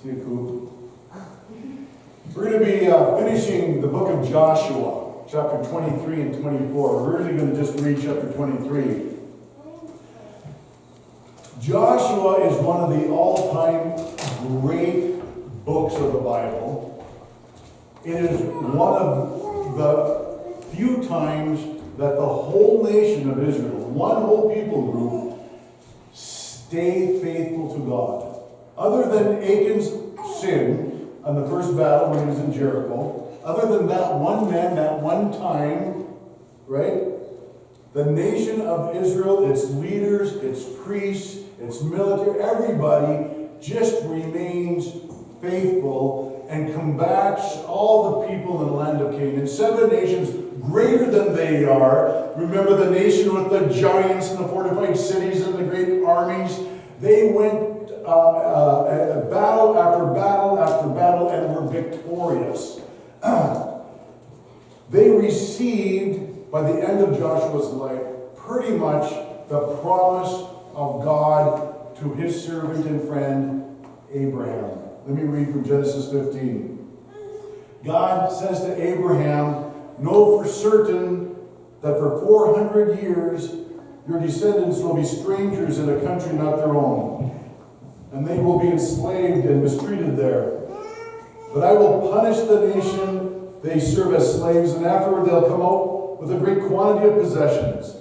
See you, Coop. We're going to be finishing the book of Joshua, chapter 23 and 24. We're really going to just read chapter 23. Joshua is one of the all-time great books of the Bible. It is one of the few times that the whole nation of Israel, one whole people group, stay faithful to God. Other than Achan's sin on the first battle when he was in Jericho, other than that one man, that one time, right? The nation of Israel, its leaders, its priests, its military, everybody just remains faithful and combats all the people in the land of Canaan. 7 nations greater than they are. Remember the nation with the giants and the fortified cities and the great armies. They went battle after battle after battle and were victorious. They received, by the end of Joshua's life, pretty much the promise of God to his servant and friend, Abraham. Let me read from Genesis 15. God says to Abraham, "Know for certain that for 400 years your descendants will be strangers in a country not their own, and they will be enslaved and mistreated there. But I will punish the nation they serve as slaves, and afterward they'll come out with a great quantity of possessions.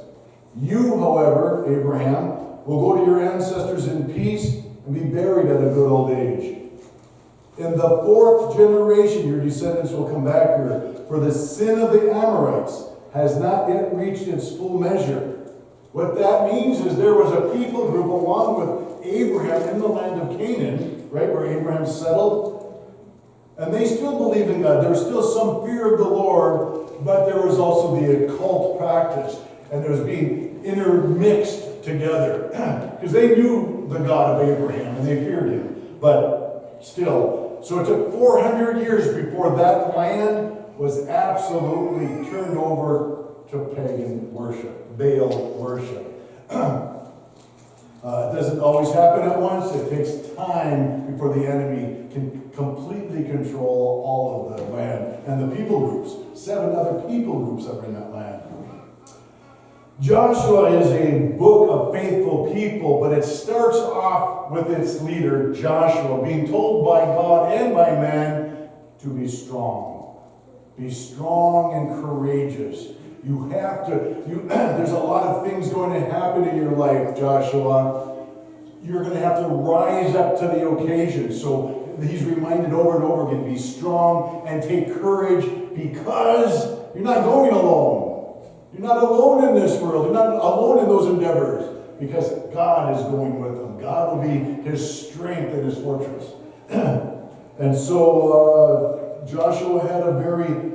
You, however, Abraham, will go to your ancestors in peace and be buried at a good old age. In the 4th generation your descendants will come back here, for the sin of the Amorites has not yet reached its full measure." What that means is there was a people group along with Abraham in the land of Canaan, right, where Abraham settled. And they still believed in God. There was still some fear of the Lord, but there was also the occult practice. And there was being intermixed together. Because they knew the God of Abraham and they feared him. But still. So it took 400 years before that land was absolutely turned over to pagan worship, Baal worship. It doesn't always happen at once. It takes time before the enemy can completely control all of the land and the people groups. 7 other people groups that are in that land. Joshua is a book of faithful people, but it starts off with its leader, Joshua, being told by God and by man to be strong. Be strong and courageous. You have to, there's a lot of things going to happen in your life, Joshua. You're going to have to rise up to the occasion. So he's reminded over and over again, be strong and take courage because you're not going alone. You're not alone in this world. You're not alone in those endeavors because God is going with them. God will be his strength and his fortress. And so Joshua had a very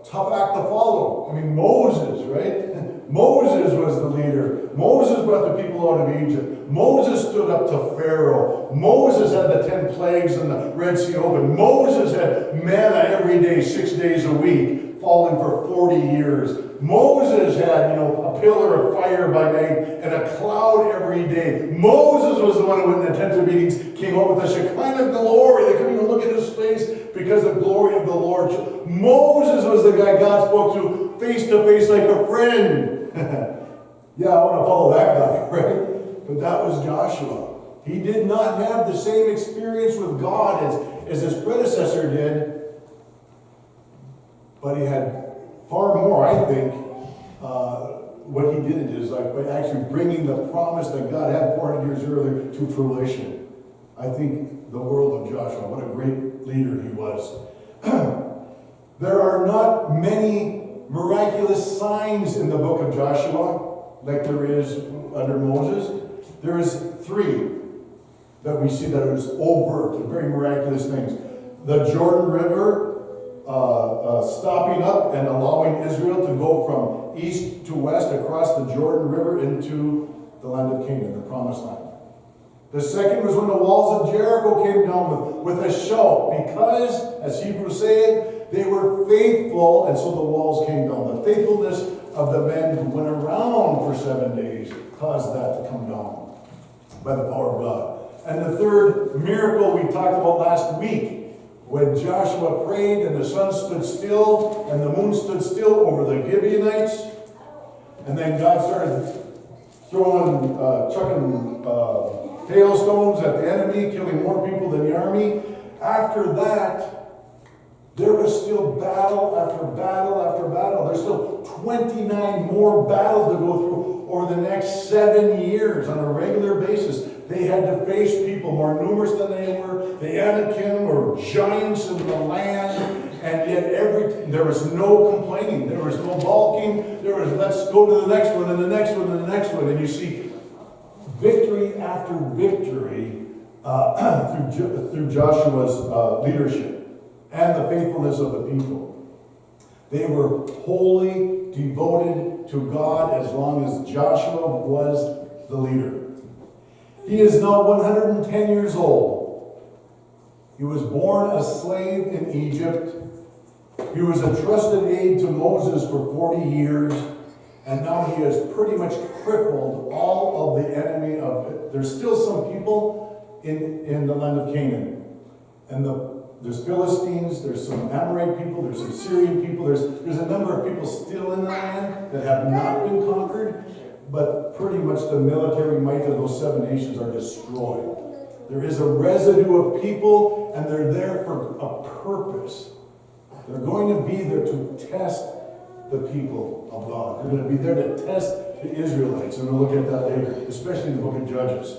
tough act to follow. I mean, Moses, right? Moses was the leader. Moses brought the people out of Egypt. Moses stood up to Pharaoh. Moses had the 10 plagues and the Red Sea open. Moses had manna every day, 6 days a week, falling for 40 years. Moses had, a pillar of fire by night and a cloud every day. Moses was the one who went in the tent of meetings, came up with a Shekinah glory. They couldn't even look at his face because the glory of the Lord. Moses was the guy God spoke to face like a friend. Yeah, I want to follow that guy, right? But that was Joshua. He did not have the same experience with God as his predecessor did, but he had far more, I think, what he did in his life by actually bringing the promise that God had 400 years earlier to fruition. I think the world of Joshua, what a great leader he was. There are not many miraculous signs in the book of Joshua like there is under Moses. There is 3 that we see that is overt, very miraculous things. The Jordan River stopping up and allowing Israel to go from east to west across the Jordan River into the land of Canaan, the promised land. The second was when the walls of Jericho came down with a shout, because, as Hebrews say it, they were faithful, and so the walls came down. The faithfulness of the men who went around for 7 days caused that to come down by the power of God. And the third miracle we talked about last week, when Joshua prayed and the sun stood still and the moon stood still over the Gibeonites. And then God started chucking hailstones at the enemy, killing more people than the army. After that, there was still battle after battle after battle. There's still 29 more battles to go through over the next 7 years on a regular basis. They had to face people more numerous than they were. The Anakim were giants in the land. And yet there was no complaining. There was no balking. There was, let's go to the next one and the next one and the next one. And you see victory after victory through Joshua's leadership and the faithfulness of the people. They were wholly devoted to God as long as Joshua was the leader. He is now 110 years old. He was born a slave in Egypt. He was a trusted aide to Moses for 40 years. And now he has pretty much crippled all of the enemy of it. There's still some people in the land of Canaan. And there's Philistines, there's some Amorite people, there's some Syrian people, there's a number of people still in the land that have not been conquered, but pretty much the military might of those 7 nations are destroyed. There is a residue of people, and they're there for a purpose. They're going to be there to test the people of God. They're going to be there to test the Israelites, and we'll look at that later, especially in the book of Judges.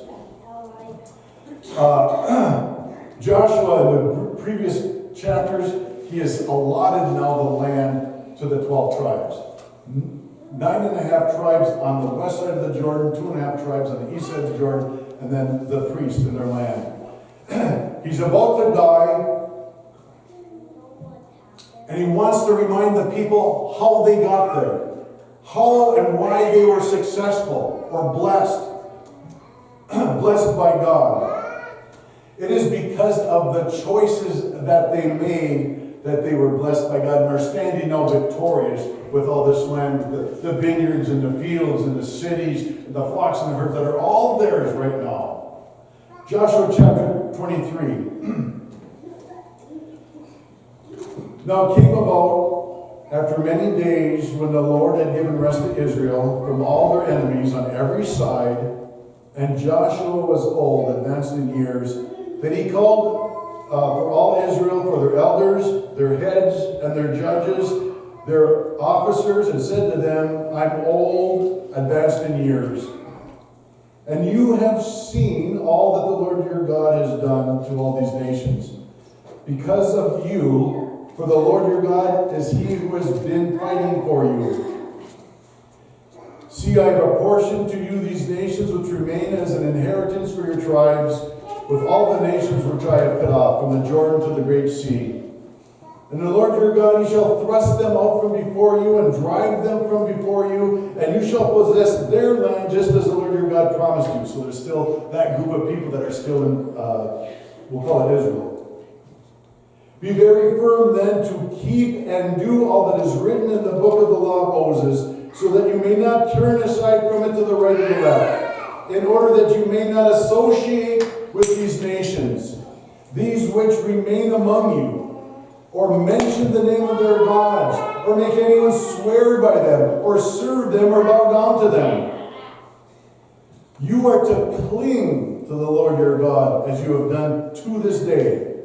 Joshua, in the previous chapters, he has allotted now the land to the 12 tribes. 9.5 tribes on the west side of the Jordan, 2.5 tribes on the east side of the Jordan, and then the priests in their land. He's about to die, and he wants to remind the people how they got there, how and why they were successful or blessed, blessed by God. It is because of the choices that they made that they were blessed by God and are standing now victorious with all this land, the vineyards and the fields and the cities, and the flocks and the herds that are all theirs right now. Joshua chapter 23. Now it came about after many days when the Lord had given rest to Israel from all their enemies on every side, and Joshua was old, advanced in years, that he called for all Israel, for their elders, their heads, and their judges, their officers, and said to them, I'm old, advanced in years. And you have seen all that the Lord your God has done to all these nations. Because of you, for the Lord your God is he who has been fighting for you. See, I have apportioned to you these nations which remain as an inheritance for your tribes, with all the nations which I have cut off, from the Jordan to the great sea. And the Lord your God, he shall thrust them out from before you, and drive them from before you, and you shall possess their land, just as the Lord your God promised you. So there's still that group of people that are still in, we'll call it Israel. Be very firm then to keep and do all that is written in the book of the law of Moses, so that you may not turn aside from it to the right or the left, in order that you may not associate with these nations, these which remain among you, or mention the name of their gods, or make anyone swear by them, or serve them, or bow down to them. You are to cling to the Lord your God, as you have done to this day.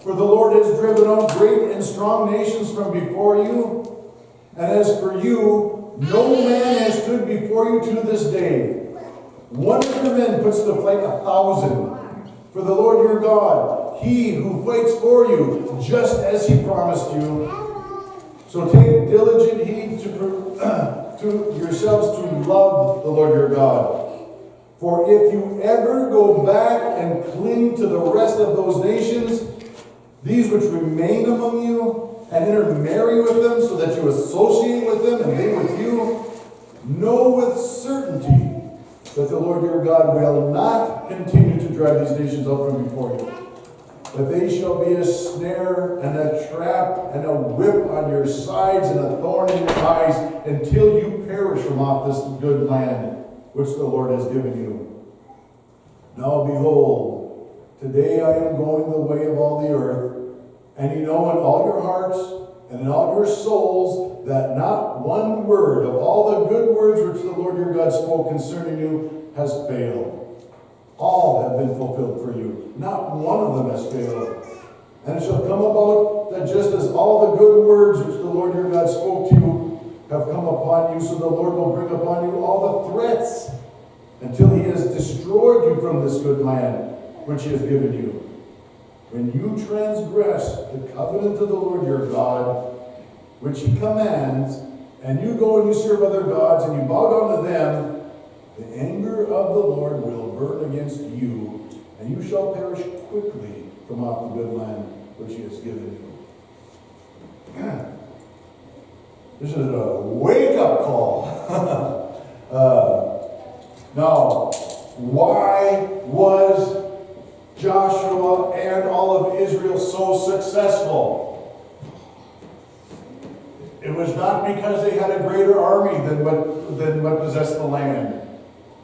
For the Lord has driven out great and strong nations from before you, and as for you, no man has stood before you to this day. One of your men puts to flight 1,000. For the Lord your God, he who fights for you, just as he promised you. So take diligent heed to yourselves to love the Lord your God. For if you ever go back and cling to the rest of those nations, these which remain among you, and intermarry with them, so that you associate with them and they with you, know with certainty that the Lord your God will not continue to drive these nations out from before you. But they shall be a snare and a trap and a whip on your sides and a thorn in your eyes, until you perish from off this good land which the Lord has given you. Now behold, today I am going the way of all the earth, and you know in all your hearts and in all your souls that not one word of all the good words which the Lord your God spoke concerning you has failed. All have been fulfilled for you. Not one of them has failed. And it shall come about that just as all the good words which the Lord your God spoke to you have come upon you, so the Lord will bring upon you all the threats until he has destroyed you from this good land which he has given you. When you transgress the covenant of the Lord your God, which he commands, and you go and you serve other gods, and you bow down to them, the anger of the Lord will burn against you, and you shall perish quickly from off the good land which he has given you. This is a wake-up call. Now, why was Joshua and all of Israel so successful? It was not because they had a greater army than what possessed the land.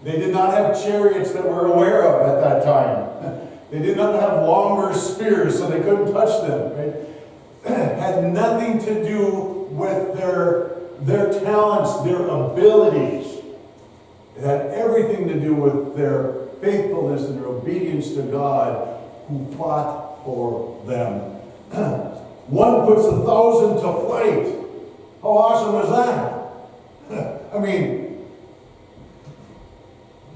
They did not have chariots that we're aware of at that time. They did not have longer spears, so they couldn't touch them. Right? Had nothing to do with their talents, their abilities. It had everything to do with their faithfulness and their obedience to God, who fought for them. One puts 1,000 to flight. How awesome was that? I mean,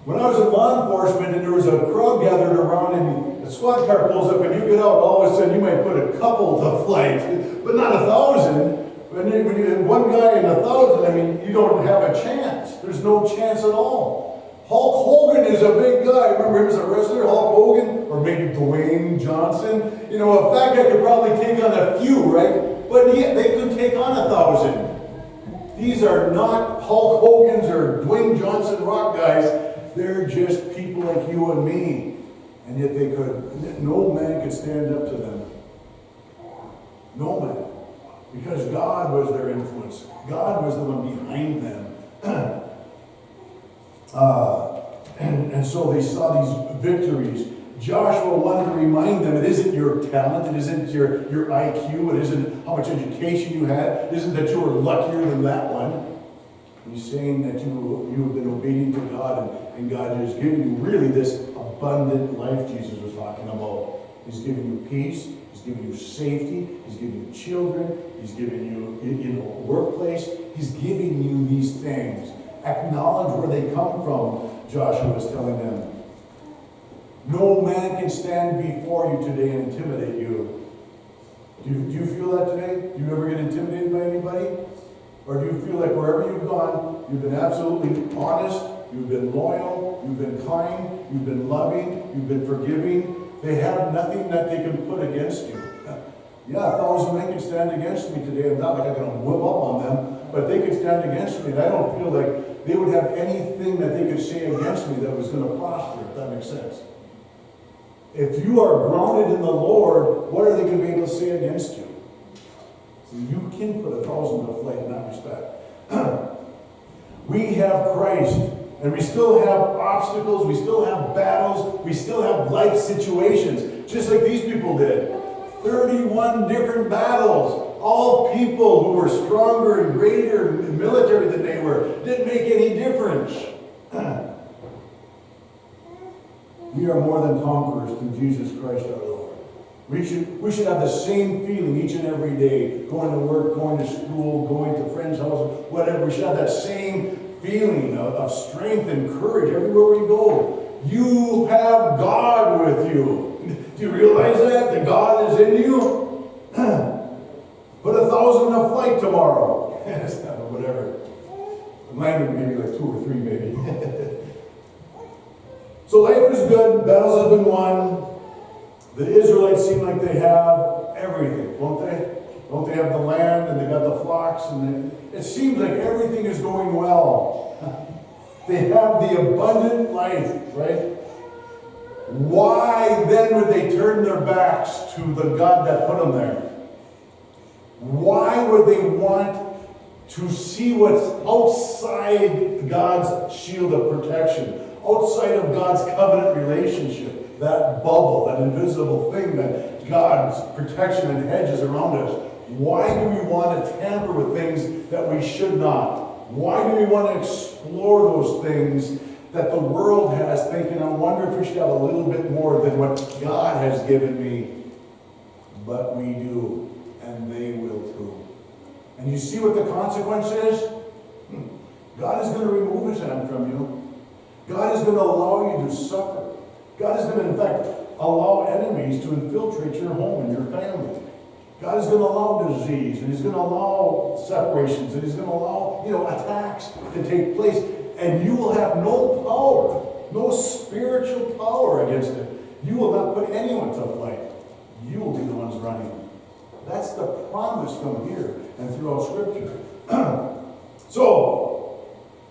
when I was in law enforcement and there was a crowd gathered around and a squad car pulls up and you get out, all of a sudden you might put a couple to flight, but not 1,000. When you have one guy in 1,000, I mean, you don't have a chance. There's no chance at all. Hulk Hogan is a big guy. Remember him as a wrestler, Hulk Hogan? Or maybe Dwayne Johnson. You know, a fat guy could probably take on a few, right? But yeah, they could take on 1,000. These are not Hulk Hogan's or Dwayne Johnson rock guys. They're just people like you and me. And yet no man could stand up to them. No man. Because God was their influence. God was the one behind them. And so they saw these victories. Joshua wanted to remind them, it isn't your talent, it isn't your IQ, it isn't how much education you had, it isn't that you were luckier than that one. He's saying that you have been obedient to God, and God has given you really this abundant life Jesus was talking about. He's given you peace, he's given you safety, he's given you children, he's given you a workplace, he's giving you these things. Acknowledge where they come from, Joshua is telling them. No man can stand before you today and intimidate you. Do you feel that today? Do you ever get intimidated by anybody? Or do you feel like wherever you've gone, you've been absolutely honest, you've been loyal, you've been kind, you've been loving, you've been forgiving? They have nothing that they can put against you. Yeah, 1,000 men can stand against me today. I'm not like I'm going to whip up on them, but they could stand against me, and I don't feel like they would have anything that they could say against me that was going to prosper, if that makes sense. If you are grounded in the Lord, what are they going to be able to say against you? So you can put 1,000 to flight in that respect. We have Christ, and we still have obstacles, we still have battles, we still have life situations, just like these people did. 31 different battles. All people who were stronger and greater in military than they were. Didn't make any difference. We are more than conquerors through Jesus Christ our Lord. We should have the same feeling each and every day, going to work, going to school, going to friends' houses, whatever. We should have that same feeling of strength and courage everywhere we go. You have God with you. Do you realize that? That God is in you? Put 1,000 to flight tomorrow. Whatever. Langdon maybe like 2 or 3 maybe. So life is good. Battles have been won. The Israelites seem like they have everything, don't they? Don't they have the land and they got the flocks? And it seems like everything is going well. They have the abundant life, right? Why then would they turn their backs to the God that put them there? Why would they want to see what's outside God's shield of protection? outside of God's covenant relationship, that bubble, that invisible thing that God's protection and hedges around us. Why do we want to tamper with things that we should not? Why do we want to explore those things that the world has, thinking, I wonder if we should have a little bit more than what God has given me? But we do, and they will too. And you see what the consequence is? God is going to remove his hand from you. God is going to allow you to suffer. God is going to, in fact, allow enemies to infiltrate your home and your family. God is going to allow disease, and he's going to allow separations, and he's going to allow, attacks to take place. And you will have no power, no spiritual power against it. You will not put anyone to flight. You will be the ones running. That's the promise from here and throughout Scripture. So,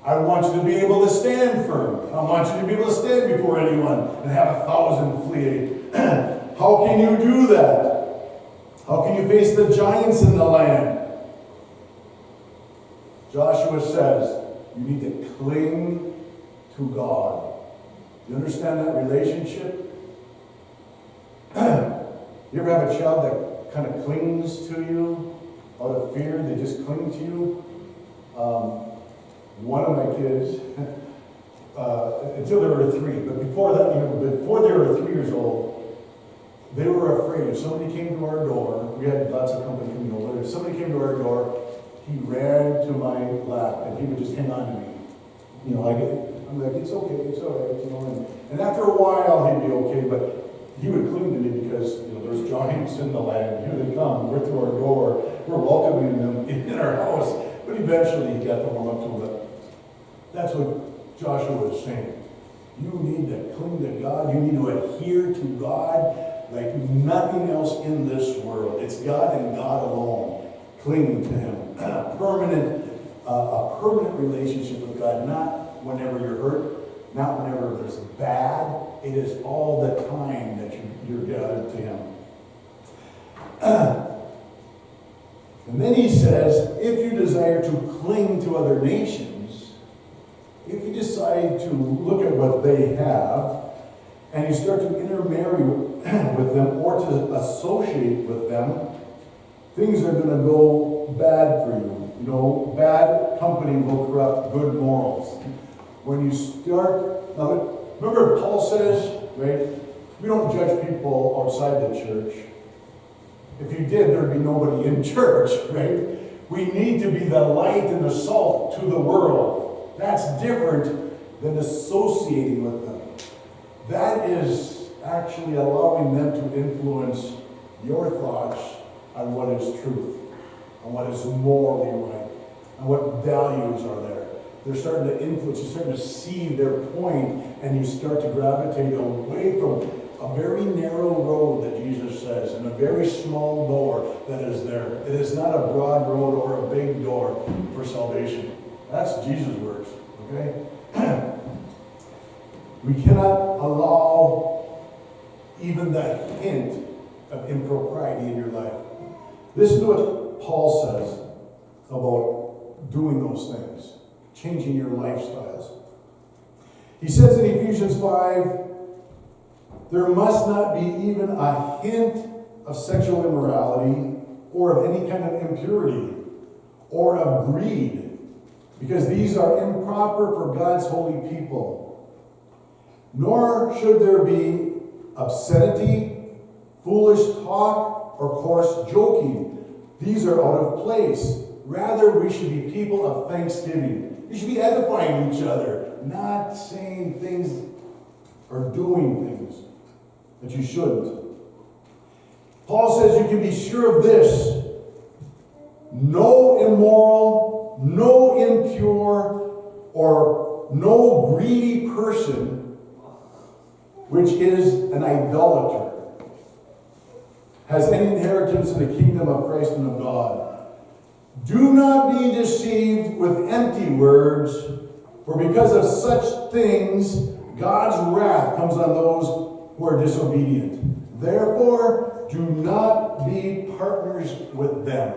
I want you to be able to stand firm. I want you to be able to stand before anyone and have 1,000 flee. How can you do that? How can you face the giants in the land? Joshua says, you need to cling to God. You understand that relationship? You ever have a child that kind of clings to you out of fear? They just cling to you. One of my kids, until they were 3, but before that, before they were 3 years old, they were afraid. If somebody came to our door, we had lots of company coming over. If somebody came to our door, he ran to my lap and he would just hang on to me. I'm like, it's okay, it's all right, And after a while, he'd be okay, but he would cling to me because, there's giants in the land. Here they come. We're through our door. We're welcoming them in our house. But eventually, he got to warm up to it. That's what Joshua is saying. You need to cling to God. You need to adhere to God like nothing else in this world. It's God and God alone. Clinging to him. A permanent relationship with God, not whenever you're hurt, not whenever there's bad. It is all the time that you're gathered to him. And then he says, if you desire to cling to other nations, if you decide to look at what they have, and you start to intermarry with them or to associate with them, things are going to go bad for you. Bad company will corrupt good morals. When you start, now remember Paul says, right, we don't judge people outside the church. If you did, there'd be nobody in church, right? We need to be the light and the salt to the world. That's different than associating with them. That is actually allowing them to influence your thoughts on what is truth, on what is morally right, on what values are there. They're starting to influence, you're starting to see their point, and you start to gravitate away from a very narrow road that Jesus says, and a very small door that is there. It is not a broad road or a big door for salvation. That's Jesus' words, okay? We cannot allow even the hint of impropriety in your life. Listen to what Paul says about doing those things, changing your lifestyles. He says in Ephesians 5, there must not be even a hint of sexual immorality or of any kind of impurity or of greed, because these are improper for God's holy people. Nor should there be obscenity, foolish talk, or coarse joking. These are out of place. Rather, we should be people of thanksgiving. We should be edifying each other, not saying things or doing things that you shouldn't. Paul says you can be sure of this: no immoral, no impure, or no greedy person, which is an idolater, has any inheritance in the kingdom of Christ and of God. Do not be deceived with empty words, for because of such things, God's wrath comes on those who are disobedient. Therefore, do not be partners with them.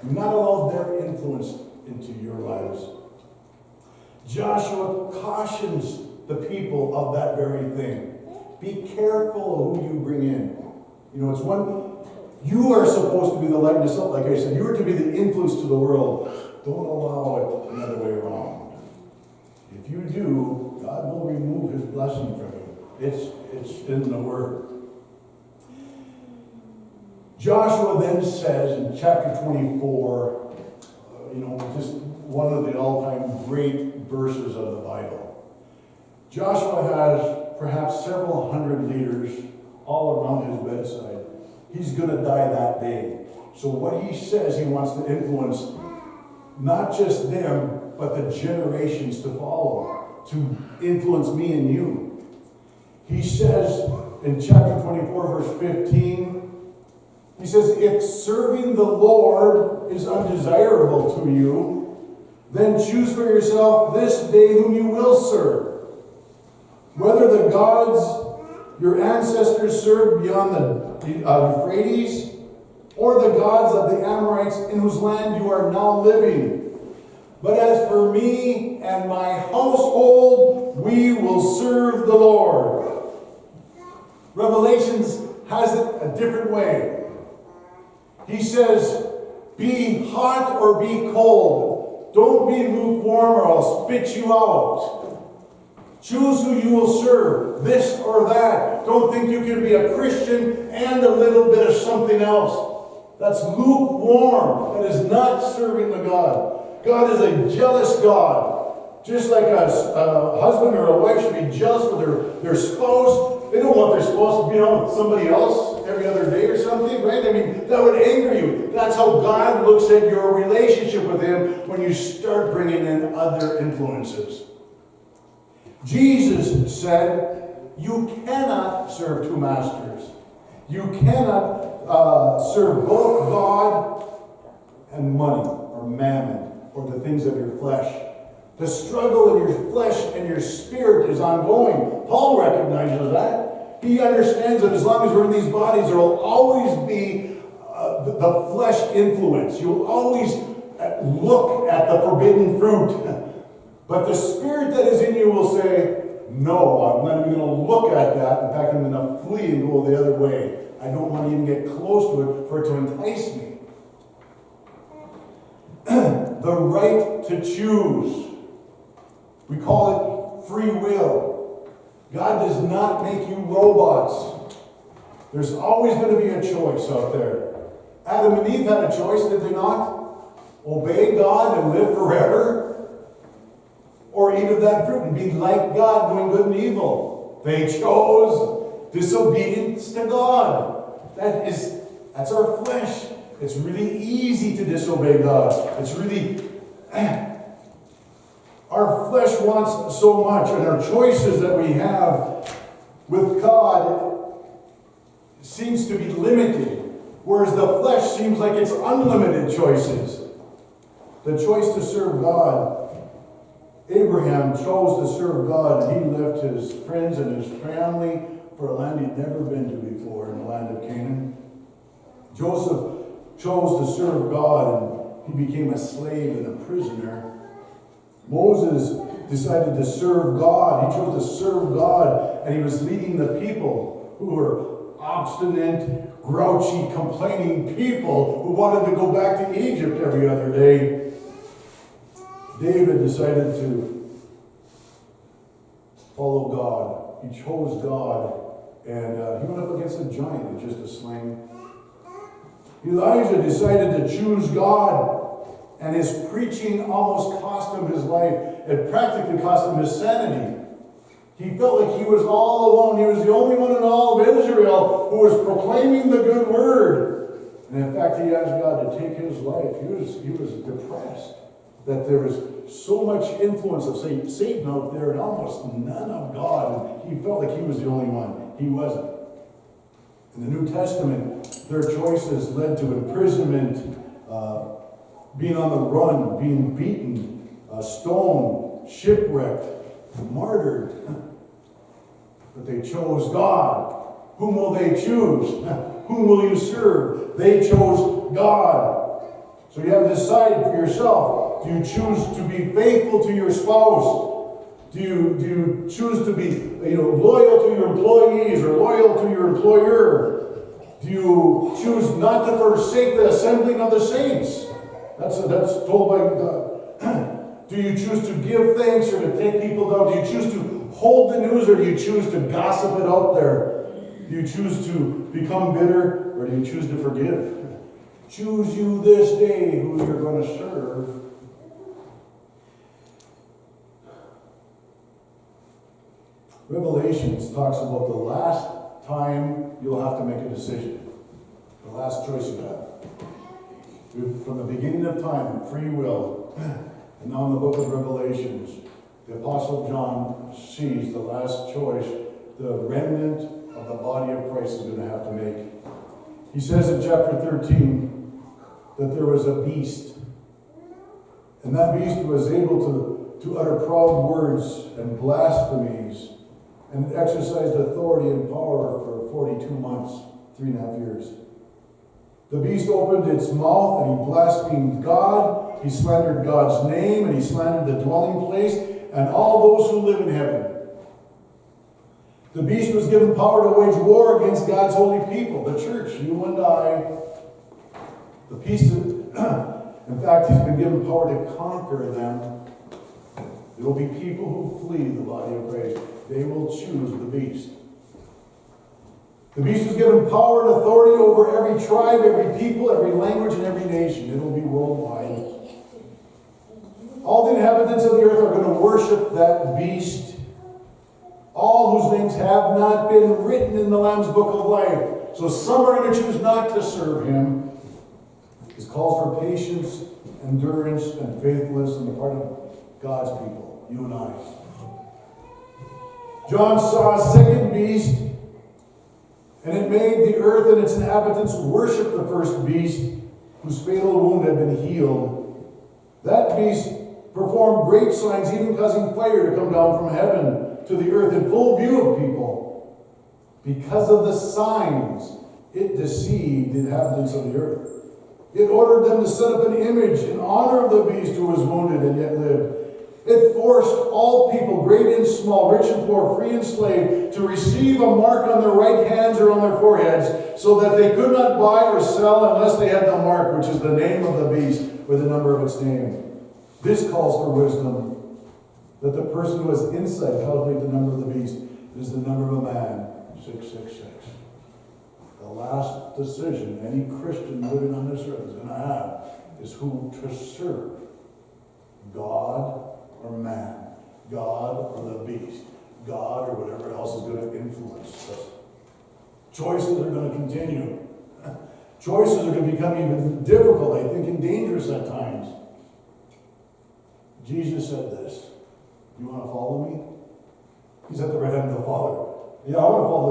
Do not allow their influence into your lives. Joshua cautions the people of that very thing. Be careful of who you bring in. You know, it's one, you are supposed to be the likeness of, like I said, you are to be the influence to the world. Don't allow it the other way around. If you do, God will remove his blessing from you. It's in the Word. Joshua then says in chapter 24, just one of the all-time great verses of the Bible. Joshua has perhaps several hundred leaders all around his bedside. He's going to die that day. So what he says, he wants to influence not just them, but the generations to follow, to influence me and you. He says in chapter 24, verse 15, he says, if serving the Lord is undesirable to you, then choose for yourself this day whom you will serve. Whether the gods your ancestors served beyond the Euphrates, or the gods of the Amorites in whose land you are now living. But as for me and my household, we will serve the Lord. Revelations has it a different way. He says, be hot or be cold. Don't be lukewarm or I'll spit you out. Choose who you will serve, this or that. Don't think you can be a Christian and a little bit of something else. That's lukewarm. That is not serving the God. God is a jealous God. Just like a husband or a wife should be jealous for their spouse. They don't want their spouse to be on with somebody else every other day or something, right? I mean, that would anger you. That's how God looks at your relationship with him when you start bringing in other influences. Jesus said, you cannot serve two masters. You cannot serve both God and money or mammon or the things of your flesh. The struggle in your flesh and your spirit is ongoing. Paul recognizes that. He understands that as long as we're in these bodies, there will always be the flesh influence. You'll always look at the forbidden fruit. But the spirit that is in you will say, no, I'm not even going to look at that. In fact, I'm going to flee and go the other way. I don't want to even get close to it for it to entice me. The right to choose. We call it free will. God does not make you robots. There's always going to be a choice out there. Adam and Eve had a choice, did they not? Obey God and live forever? Or eat of that fruit and be like God, doing good and evil. They chose disobedience to God. That's our flesh. It's really easy to disobey God. It's really... Our flesh wants so much, and our choices that we have with God seems to be limited, whereas the flesh seems like it's unlimited choices. The choice to serve God. Abraham chose to serve God, and he left his friends and his family for a land he'd never been to before, in the land of Canaan. Joseph chose to serve God, and he became a slave and a prisoner. Moses decided to serve God. He chose to serve God, and he was leading the people who were obstinate, grouchy, complaining people who wanted to go back to Egypt every other day. David decided to follow God. He chose God, and he went up against a giant with just a sling. Elijah decided to choose God, and his preaching almost cost him his life. It practically cost him his sanity. He felt like he was all alone. He was the only one in all of Israel who was proclaiming the good word. And in fact, he asked God to take his life. He was depressed that there was so much influence of Satan out there and almost none of God. And he felt like he was the only one. He wasn't. In the New Testament, their choices led to imprisonment, being on the run, being beaten, stoned, shipwrecked, martyred. But they chose God. Whom will they choose? Whom will you serve? They chose God. So you have to decide for yourself. Do you choose to be faithful to your spouse? Do you choose to be loyal to your employees or loyal to your employer? Do you choose not to forsake the assembling of the saints? That's told by God. Do you choose to give thanks or to take people down? Do you choose to hold the news or do you choose to gossip it out there? Do you choose to become bitter or do you choose to forgive? Choose you this day who you're going to serve. Revelations talks about the last time you'll have to make a decision. The last choice you have. From the beginning of time, free will, and now in the book of Revelations, the Apostle John sees the last choice the remnant of the body of Christ is going to have to make. He says in chapter 13 that there was a beast, and that beast was able to utter proud words and blasphemies, and exercised authority and power for 42 months, 3.5 years. The beast opened its mouth and he blasphemed God, he slandered God's name, and he slandered the dwelling place, and all those who live in heaven. The beast was given power to wage war against God's holy people, the church, you and I. The beast, in fact, he's been given power to conquer them. There will be people who flee the body of Christ. They will choose the beast. The beast was given power and authority over every tribe, every people, every language, and every nation. It will be worldwide. All the inhabitants of the earth are going to worship that beast. All whose names have not been written in the Lamb's book of life. So some are going to choose not to serve him. This calls for patience, endurance, and faithfulness on the part of God's people, you and I. John saw a second beast, and it made the earth and its inhabitants worship the first beast, whose fatal wound had been healed. That beast performed great signs, even causing fire to come down from heaven to the earth in full view of people. Because of the signs, it deceived the inhabitants of the earth. It ordered them to set up an image in honor of the beast who was wounded and yet lived. It forced all people, great and small, rich and poor, free and slave, to receive a mark on their right hands or on their foreheads, so that they could not buy or sell unless they had the mark, which is the name of the beast or the number of its name. This calls for wisdom, that the person who has insight calculate the number of the beast. It is the number of a man, 666. The last decision any Christian living on this earth is going to have is who to serve. God or man, God or the beast, God or whatever else is going to influence us. Choices are going to continue. Choices are going to become even difficult, I think, and dangerous at times. Jesus said this, you want to follow me? He's at the right hand of the Father. Yeah, I want to follow